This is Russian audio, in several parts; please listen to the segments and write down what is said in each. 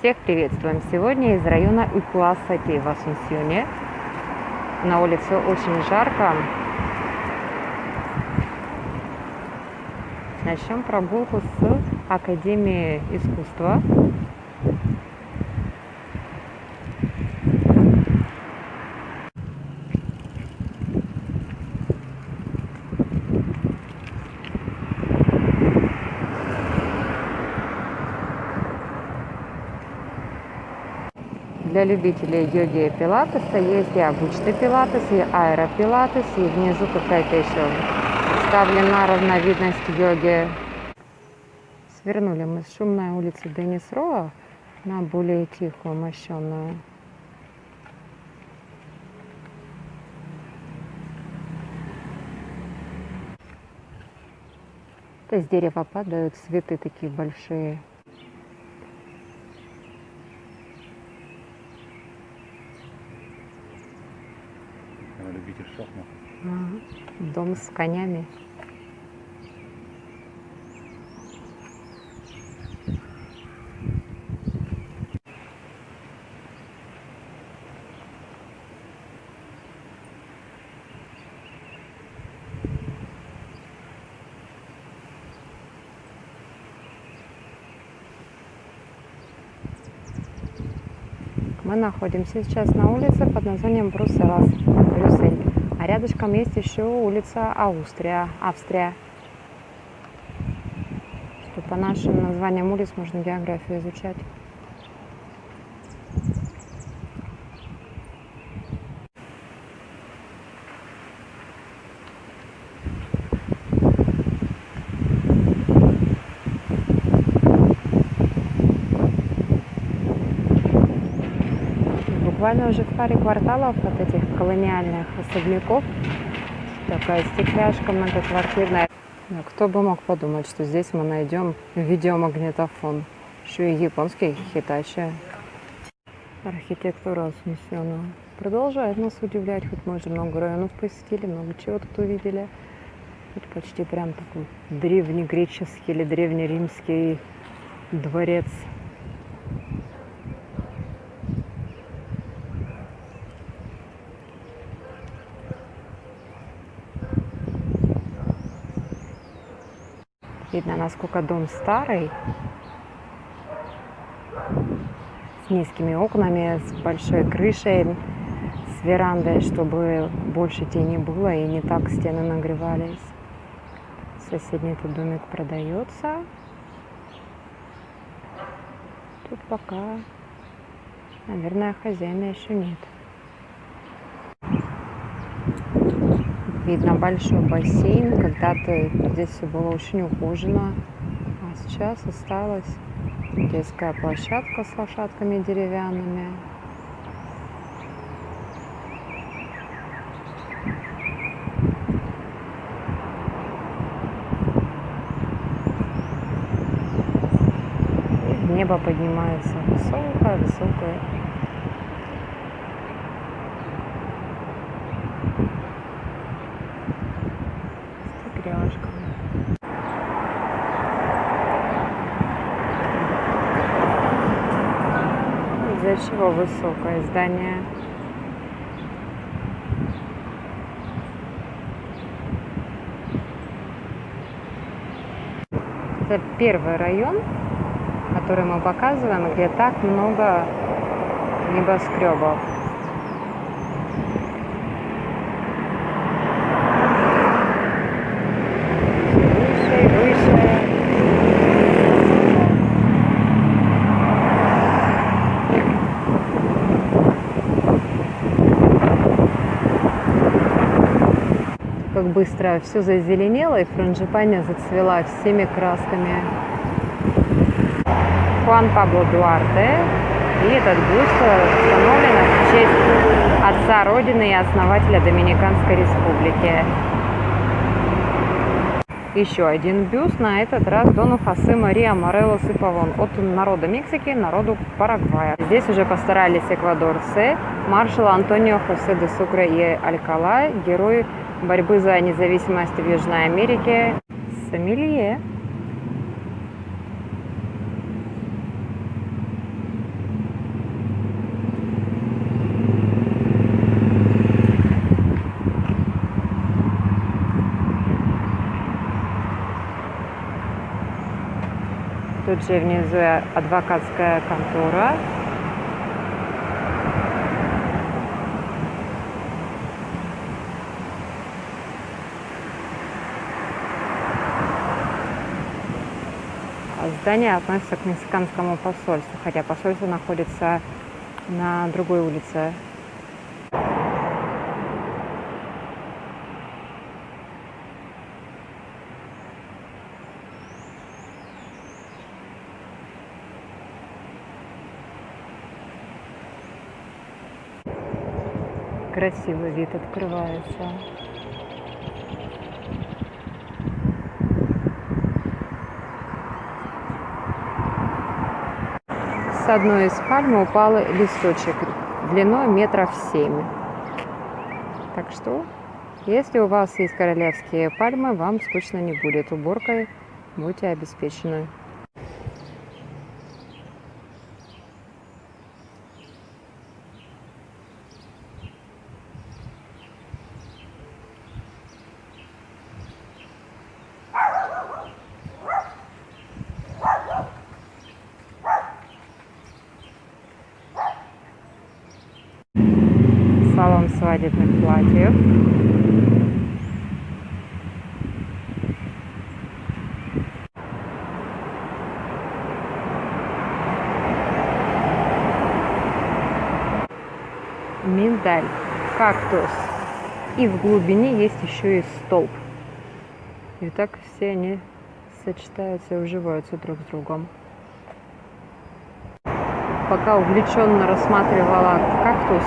Всех приветствуем! Сегодня из района Икуасаки в Асунсьоне. На улице очень жарко. Начнем прогулку с Академии искусства. Для любителей йоги и пилатеса есть и обычный пилатес, и аэропилатес, и внизу какая-то еще представлена разновидность йоги. Свернули мы с шумной улицы Денис Роа на более тихую, мощенную. С дерева падают цветы такие большие. Любитель шахмат. Дом с конями. Мы находимся сейчас на улице под названием Брюсселас, Брюссель. А рядышком есть еще улица Австрия. Что по нашим названиям улиц можно географию изучать. Буквально уже в паре кварталов от этих колониальных особняков такая стекляшка многоквартирная. Но кто бы мог подумать, что здесь мы найдем видеомагнитофон. Еще и японский Хитачи. Архитектура Асунсьона продолжает нас удивлять. Хоть мы уже много районов посетили, много чего тут увидели. Тут почти прям такой древнегреческий или древнеримский дворец. Видно, насколько дом старый, с низкими окнами, с большой крышей, с верандой, чтобы больше тени было и не так стены нагревались. Соседний тут домик продается. Тут пока, наверное, хозяина еще нет. Видно большой бассейн. Когда-то здесь все было очень ухожено, а сейчас осталась детская площадка с лошадками деревянными. И в небо поднимается высокая. Из-за чего высокое здание? Это первый район, который мы показываем, где так много небоскребов. Как быстро все зазеленело, и Франгипани зацвела всеми красками. Хуан Пабло Дуарте. И этот бюст установлен в честь отца Родины и основателя Доминиканской Республики. Еще один бюст, на этот раз Дону Хосе Мария Морелос и Павон, от народа Мексики народу Парагвая. Здесь уже постарались эквадорцы, маршал Антонио Хосе де Сукре и Алькала, герой борьбы за независимость в Южной Америке, сомелье. тут же внизу адвокатская контора. Здание относится к мексиканскому посольству, хотя посольство находится на другой улице. Красивый вид открывается. С одной из пальм упал листочек длиной метров 7. Так что, если у вас есть королевские пальмы, вам скучно не будет. Уборкой будьте обеспечены. Салон свадебных платьев. Миндаль, кактус. И в глубине есть еще и столб. И так все они сочетаются и уживаются друг с другом. Пока увлеченно рассматривала кактус,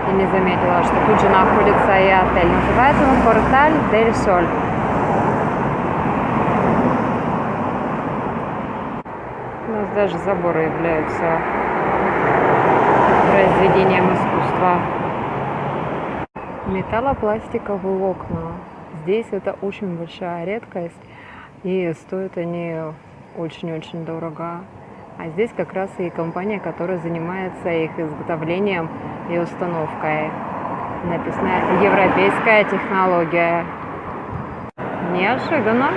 и не заметила, что тут же находится и отель. Называется он Порталь дель Соль. У нас даже заборы являются произведением искусства. Металлопластиковые окна. Здесь это очень большая редкость, и стоят они очень-очень дорого. А здесь как раз и компания, которая занимается их изготовлением и установкой. Написано «Европейская технология». Неожиданно.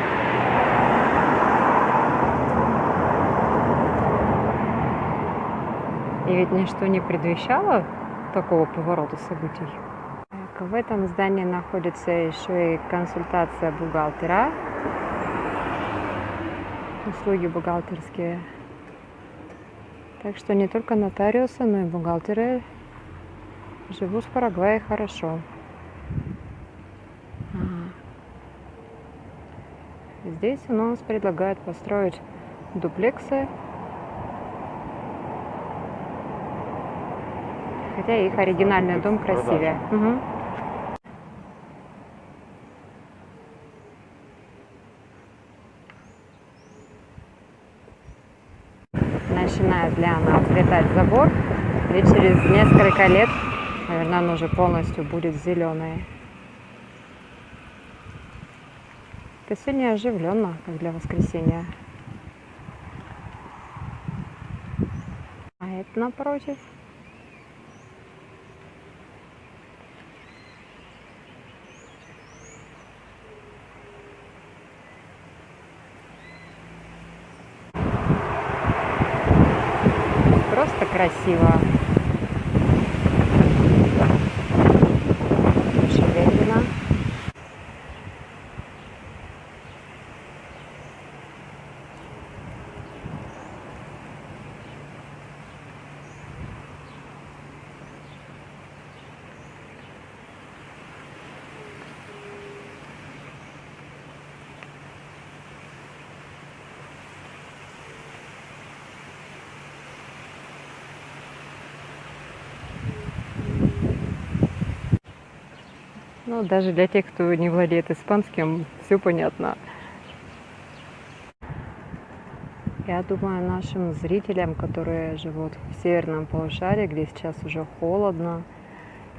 И ведь ничто не предвещало такого поворота событий. В этом здании находится еще и консультация бухгалтера. Услуги бухгалтерские. Так что не только нотариусы, но и бухгалтеры живут в Парагвае хорошо. Здесь у нас предлагают построить дуплексы, хотя их оригинальный дом красивее. Угу. Начинает ли она взлетать забор, и через несколько лет, наверное, он уже полностью будет зеленый. Это сегодня оживленно, как для воскресенья. А это напротив. Просто красиво. Шевелина. Ну, даже для тех, кто не владеет испанским, все понятно. Я думаю, нашим зрителям, которые живут в северном полушарии, где сейчас уже холодно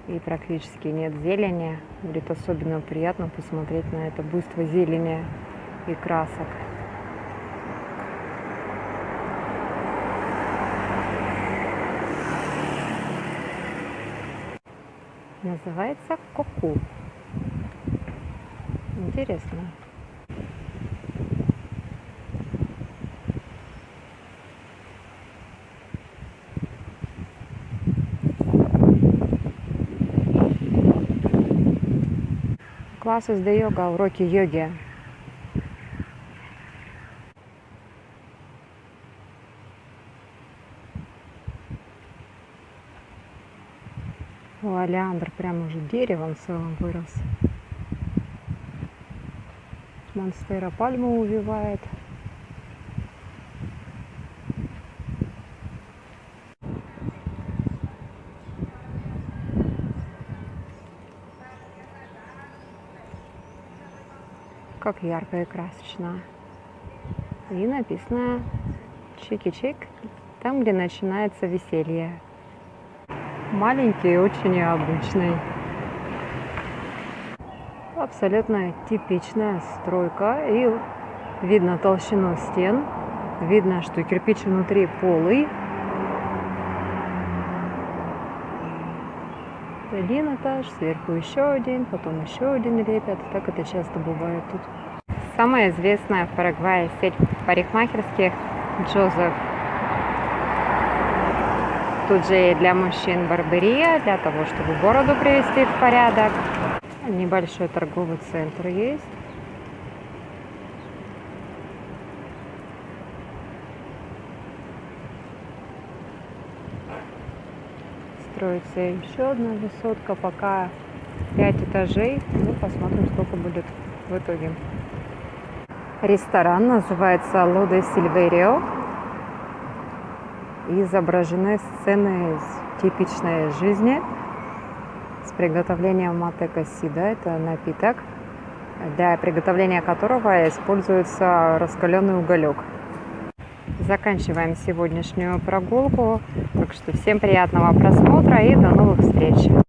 и практически нет зелени, будет особенно приятно посмотреть на это буйство зелени и красок. Называется Коку. Интересно. classes de yoga, уроки йоги. Олеандр прямо уже деревом целым вырос. Монстера пальму увивает. Как ярко и красочно. И написано чики-чик, там, где начинается веселье. Маленький и очень необычный. Абсолютно типичная стройка. И видно толщину стен. Видно, что кирпич внутри полый. Один этаж, сверху еще один, потом еще один лепят. Так это часто бывает тут. Самая известная в Парагвае сеть парикмахерских Джозеф. Тут же и для мужчин барберия, для того, чтобы бороду привести в порядок. Небольшой торговый центр есть. Строится еще одна высотка, пока 5 этажей. Ну, посмотрим, сколько будет в итоге. Ресторан называется Лоде Сильверио. И изображены сцены из типичной жизни с приготовлением мате косида. Это напиток, для приготовления которого используется раскаленный уголек. Заканчиваем сегодняшнюю прогулку. Так что всем приятного просмотра и до новых встреч!